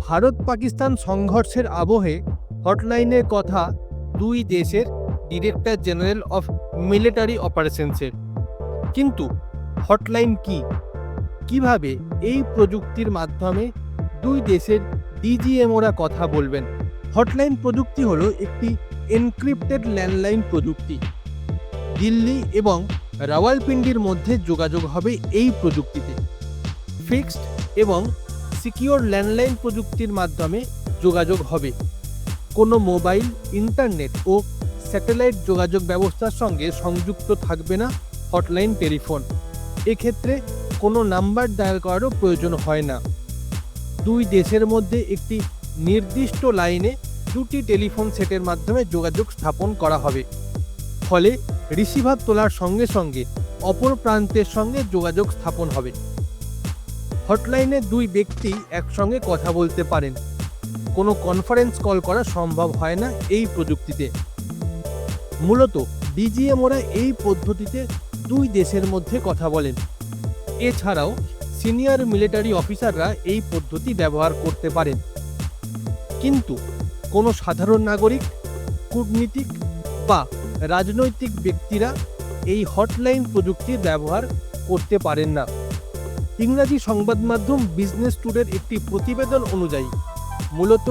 ভারত পাকিস্তান সংঘর্ষের আবহে হটলাইনের কথা দুই দেশের ডিরেক্টর জেনারেল অফ মিলিটারি অপারেশনসের। কিন্তু হটলাইন কি, কিভাবে এই প্রযুক্তির মাধ্যমে দুই দেশের ডিজিএমওরা কথা বলবেন? হটলাইন প্রযুক্তি হলো একটি এনক্রিপ্টেড ল্যান্ডলাইন প্রযুক্তি। দিল্লি এবং রাওয়ালপিন্ডির মধ্যে যোগাযোগ হবে এই প্রযুক্তিতে। ফিক্সড এবং সিকিউর ল্যান্ডলাইন প্রযুক্তির মাধ্যমে যোগাযোগ হবে। কোনো মোবাইল, ইন্টারনেট ও স্যাটেলাইট যোগাযোগ ব্যবস্থার সঙ্গে সংযুক্ত থাকবে না হটলাইন টেলিফোন। এক্ষেত্রে কোনো নাম্বার ডায়াল করারও প্রয়োজন হয় না। দুই দেশের মধ্যে একটি নির্দিষ্ট লাইনে দুটি টেলিফোন সেটের মাধ্যমে যোগাযোগ স্থাপন করা হবে। ফলে রিসিভার তোলার সঙ্গে সঙ্গে অপর প্রান্তের সঙ্গে যোগাযোগ স্থাপন হবে। হটলাইনে দুই ব্যক্তি একসঙ্গে কথা বলতে পারেন। কোনো কনফারেন্স কল করা সম্ভব হয় না এই প্রযুক্তিতে। মূলত ডিজিএমওরা এই পদ্ধতিতে দুই দেশের মধ্যে কথা বলেন। এছাড়াও সিনিয়র মিলিটারি অফিসাররা এই পদ্ধতি ব্যবহার করতে পারেন। কিন্তু কোনো সাধারণ নাগরিক, কূটনীতিক বা রাজনৈতিক ব্যক্তিরা এই হটলাইন প্রযুক্তির ব্যবহার করতে পারেন না। ইংরাজি সংবাদ মাধ্যম বিজনেস টুডের একটি প্রতিবেদন অনুযায়ী মূলত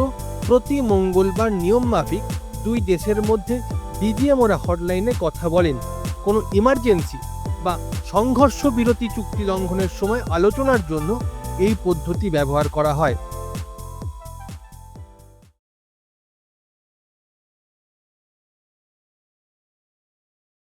প্রতি মঙ্গলবার নিয়ম মাফিক দুই দেশের মধ্যে ডিজিএমওরা হটলাইনে কথা বলেন। কোনো ইমার্জেন্সি বা সংঘর্ষ বিরতি চুক্তি লঙ্ঘনের সময় আলোচনার জন্য এই পদ্ধতি ব্যবহার করা হয়।